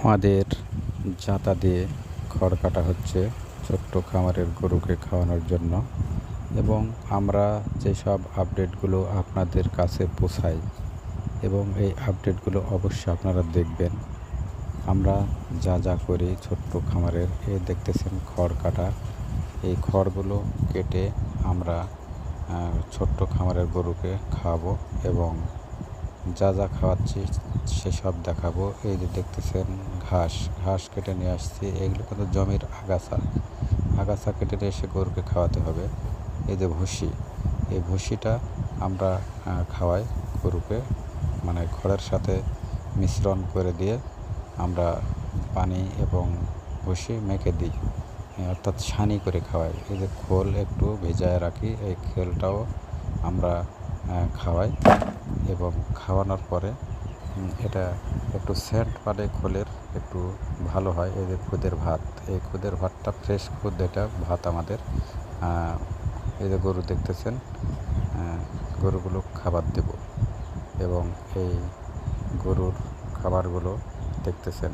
আমাদের জাতা দিয়ে খড় কাটা হচ্ছে ছোট্ট খামারের গরুকে খাওয়ানোর জন্য। এবং আমরা যেসব আপডেটগুলো আপনাদের কাছে পৌঁছাই এবং এই আপডেটগুলো অবশ্যই আপনারা দেখবেন। আমরা যা যা করি ছোট্ট খামারের, দেখতেছেন খড় কাটা। এই খড়গুলো কেটে আমরা ছোট্ট খামারের গরুকে খাওয়াবো এবং যা যা খাওয়াচ্ছি সেসব দেখাবো। এই যে দেখতেছেন ঘাস কেটে নিয়ে আসছি। এগুলো কিন্তু জমির আগাছা কেটে নিয়ে এসে গরুকে খাওয়াতে হবে। এই যে ভুসি, এই ভুসিটা আমরা খাওয়াই গরুকে, মানে খড়ের সাথে মিশ্রণ করে দিয়ে আমরা পানি এবং ভুসি মেখে দিই, অর্থাৎ ছানি করে খাওয়াই। এই যে খোল একটু ভেজায় রাখি, এই খোলটাও আমরা খাওয়াই এবং খাওয়ানোর পরে এটা একটু সেন্ট পালে খোলের একটু ভালো হয়। এই যে খুদের ভাত, এই খুদের ভাতটা ফ্রেশ খুদ, এটা ভাত আমাদের। এই যে গরু দেখতেছেন, গরুগুলো খাবার দেব এবং এই গরুর খাবারগুলো দেখতেছেন।